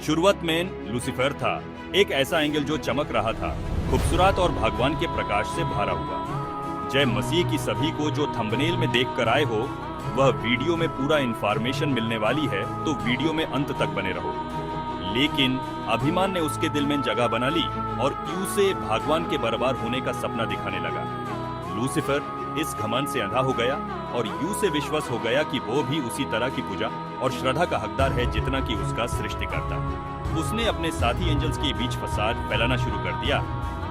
शुरुआत में लूसीफर था, एक ऐसा एंगल जो चमक रहा था, खूबसूरत और भगवान के प्रकाश से भरा हुआ। जय मसीह की सभी को जो थंबनेल में देख कर आए हो, वह वीडियो में पूरा इंफॉर्मेशन मिलने वाली है, तो वीडियो में अंत तक बने रहो। लेकिन अभिमान ने उसके दिल में जगह बना ली और यू से भगवान के बराबर होने का सपना दिखाने लगा। लूसीफर इस घमंड से अंधा हो गया और यू से विश्वास हो गया कि वो भी उसी तरह की पूजा और श्रद्धा का हकदार है जितना कि उसका सृष्टिकर्ता। उसने अपने साथी एंजल्स के बीच फसाद फैलाना शुरू कर दिया,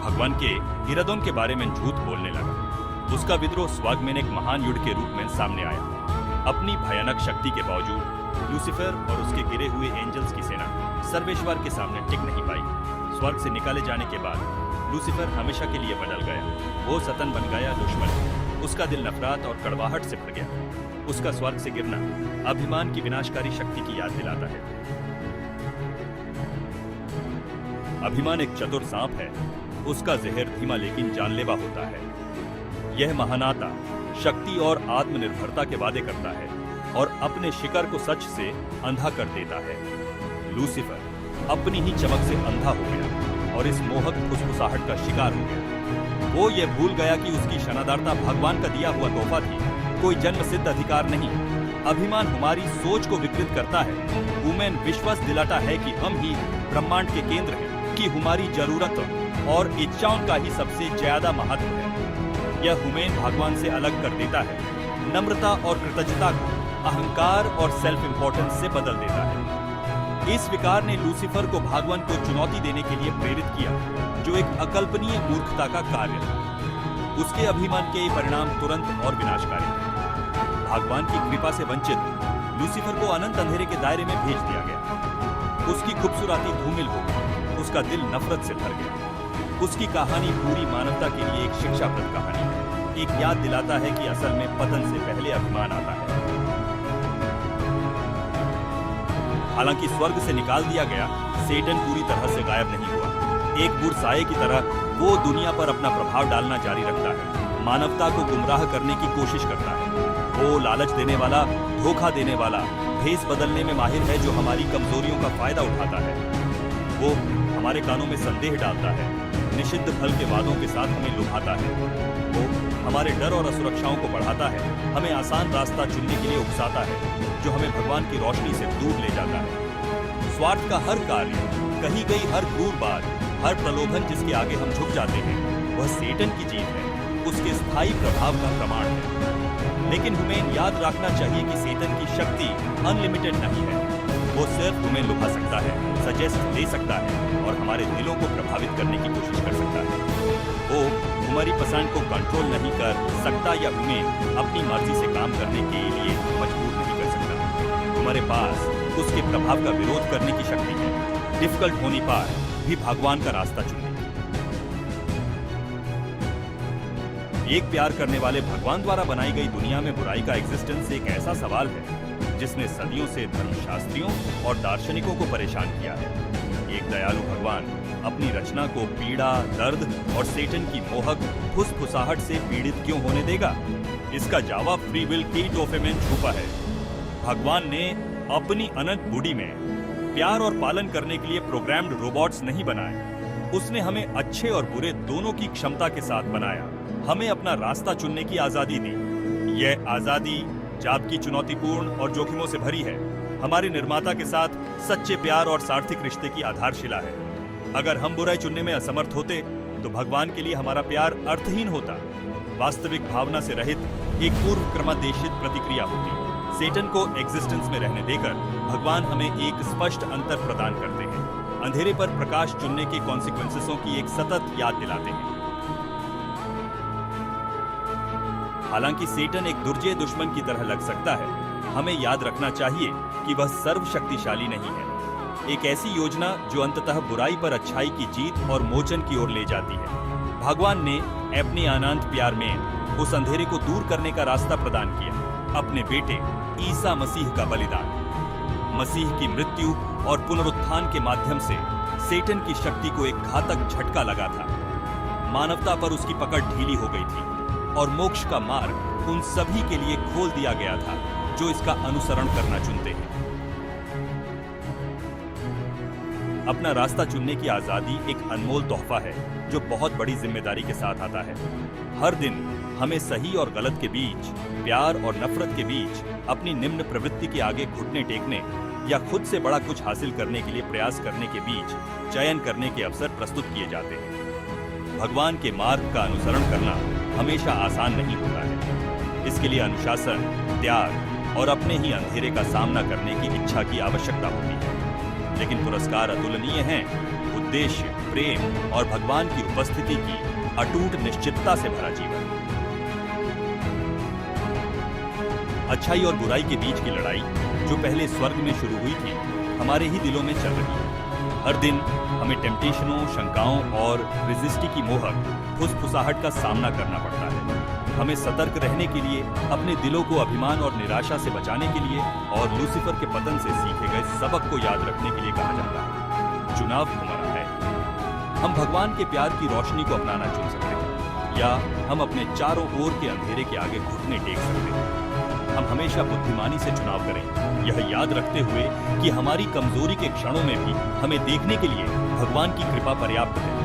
भगवान के इरादों के बारे में झूठ बोलने लगा। उसका विद्रोह स्वर्ग में एक महान युद्ध के रूप में सामने आया। अपनी भयानक शक्ति के बावजूद लूसीफर और उसके गिरे हुए एंजल्स की सेना सर्वेश्वर के सामने टिक नहीं पाई। स्वर्ग से निकाले जाने के बाद लूसीफर हमेशा के लिए बदल गया। वो सतन बन गया दुश्मन। उसका दिल नफरत और कड़वाहट से भर गया। उसका स्वर्ग से गिरना अभिमान की विनाशकारी शक्ति की याद दिलाता है। अभिमान एक चतुर सांप है। उसका जहर धीमा लेकिन जानलेवा होता है। यह महानता, शक्ति और आत्मनिर्भरता के वादे करता है और अपने शिकार को सच से अंधा कर देता है। लूसीफर अपनी ही चमक से अंधा हो गया और इस मोहक फुसफुसाहट का शिकार हो गया। वो ये भूल गया कि उसकी शनादारता भगवान का दिया हुआ तोहफा थी, कोई जन्म सिद्ध अधिकार नहीं। अभिमान हमारी सोच को विकृत करता है। हुमैन विश्वास दिलाता है कि हम ही ब्रह्मांड के केंद्र हैं, कि हमारी जरूरत और इच्छाओं का ही सबसे ज्यादा महत्व है। यह हुमैन भगवान से अलग कर देता है। नम्रता और कृतज्ञता को अहंकार और सेल्फ इंपॉर्टेंस से बदल देता है। इस विकार ने लूसीफर को भगवान को चुनौती देने के लिए प्रेरित किया, जो एक अकल्पनीय मूर्खता का कार्य था। उसके अभिमान के परिणाम तुरंत और विनाशकारी थे। भगवान की कृपा से वंचित लूसीफर को अनंत अंधेरे के दायरे में भेज दिया गया। उसकी खूबसूरती धूमिल हो गई। उसका दिल नफरत से भर गया। उसकी कहानी पूरी मानवता के लिए एक शिक्षाप्रद कहानी है। एक याद दिलाता है कि असल में पतन से पहले अभिमान आता है। हालांकि स्वर्ग से निकाल दिया गया, सेटन पूरी तरह से गायब नहीं हुआ। एक बुर साये की तरह वो दुनिया पर अपना प्रभाव डालना जारी रखता है। मानवता को गुमराह करने की कोशिश करता है। वो लालच देने वाला, धोखा देने वाला, भेष बदलने में माहिर है, जो हमारी कमजोरियों का फायदा उठाता है। वो हमारे कानों में संदेह डालता है, निषिद्ध फल के वादों के साथ हमें लुभाता है। वो हमारे डर और असुरक्षाओं को बढ़ाता है, हमें आसान रास्ता चुनने के लिए उकसाता है, जो हमें भगवान की रोशनी से दूर ले जाता है। स्वार्थ का हर कार्य, कही गई हर क्रूर बात, हर प्रलोभन जिसके आगे हम झुक जाते हैं, वह सेटन की जीत है, उसके स्थायी प्रभाव का प्रमाण है। लेकिन हमें याद रखना चाहिए कि सेटन की शक्ति अनलिमिटेड नहीं है। वो सिर्फ हमें लुभा सकता है, सजेस्ट दे सकता है और हमारे दिलों को प्रभावित करने की कोशिश कर सकता है। वो हमारी पसंद को कंट्रोल नहीं कर सकता या हमें अपनी मर्जी से काम करने के लिए मजबूर नहीं कर सकता। हमारे पास उसके प्रभाव का विरोध करने की शक्ति है, डिफिकल्ट होने पर भी भगवान का रास्ता चुनने। एक प्यार करने वाले भगवान द्वारा बनाई गई दुनिया में बुराई का एग्जिस्टेंस एक ऐसा सवाल है जिसने सदियों से धर्मशास्त्रियों और दार्शनिकों को परेशान किया है। एक दयालु भगवान अपनी रचना को पीड़ा, दर्द और सेटन की मोहक फुसफुसाहट से पीड़ित क्यों होने देगा? इसका जवाब फ्री विल की तोहफे में छुपा है। भगवान ने अपनी अनंत बुद्धि में प्यार और पालन करने के लिए प्रोग्राम्ड रोबोट्स नहीं बनाए। उसने हमें अच्छे और बुरे दोनों की क्षमता के साथ बनाया। हमें अपना रास्ता चुनने की आजादी दी। यह आजादी जबकि चुनौतीपूर्ण और जोखिमों से भरी है, हमारे निर्माता के साथ सच्चे प्यार और सार्थक रिश्ते की आधारशिला है। अगर हम बुराई चुनने में असमर्थ होते तो भगवान के लिए हमारा प्यार अर्थहीन होता, वास्तविक भावना से रहित एक पूर्व क्रमादेशित प्रतिक्रिया होती। सेटन को एग्जिस्टेंस में रहने देकर भगवान हमें एक स्पष्ट अंतर प्रदान करते हैं। अंधेरे पर प्रकाश चुनने के कॉन्सिक्वेंसेसों की एक सतत याद दिलाते हैं। हालांकि सेटन एक दुर्जय दुश्मन की तरह लग सकता है, हमें याद रखना चाहिए कि वह सर्वशक्तिशाली नहीं है। एक ऐसी योजना जो अंततः बुराई पर अच्छाई की जीत और मोचन की ओर ले जाती है। भगवान ने अपने अनंत प्यार में उस अंधेरे को दूर करने का रास्ता प्रदान किया, अपने बेटे ईसा मसीह का बलिदान। मसीह की मृत्यु और पुनरुत्थान के माध्यम से सेटन की शक्ति को एक घातक झटका लगा था। मानवता पर उसकी पकड़ ढीली हो गई थी और मोक्ष का मार्ग उन सभी के लिए खोल दिया गया था जो इसका अनुसरण करना चुनते हैं। अपना रास्ता चुनने की आजादी एक अनमोल तोहफा है जो बहुत बड़ी जिम्मेदारी के साथ आता है। हर दिन हमें सही और गलत के बीच, प्यार और नफरत के बीच, अपनी निम्न प्रवृत्ति के आगे घुटने टेकने या खुद से बड़ा कुछ हासिल करने के लिए प्रयास करने के बीच चयन करने के अवसर प्रस्तुत किए जाते हैं। भगवान के मार्ग का अनुसरण करना हमेशा आसान नहीं होता है। इसके लिए अनुशासन, त्याग और अपने ही अंधेरे का सामना करने की इच्छा की आवश्यकता होती है। लेकिन पुरस्कार अतुलनीय हैं, उद्देश्य, प्रेम और भगवान की उपस्थिति की अटूट निश्चितता से भरा जीवन। अच्छाई और बुराई के बीच की लड़ाई जो पहले स्वर्ग में शुरू हुई थी, हमारे ही दिलों में चल रही है। हर दिन हमें टेम्पटेशनों, शंकाओं और रेजिस्टी की मोहक फुसफुसाहट का सामना करना पड़ता है। हमें सतर्क रहने के लिए, अपने दिलों को अभिमान और निराशा से बचाने के लिए और लूसीफर के पतन से सीखे गए सबक को याद रखने के लिए कहा जाता है। चुनाव हमारा है। हम भगवान के प्यार की रोशनी को अपनाना चुन सकते हैं या हम अपने चारों ओर के अंधेरे के आगे घुटने टेक सकते हैं। हम हमेशा बुद्धिमानी से चुनाव करें, यह याद रखते हुए कि हमारी कमजोरी के क्षणों में भी हमें देखने के लिए भगवान की कृपा पर्याप्त है।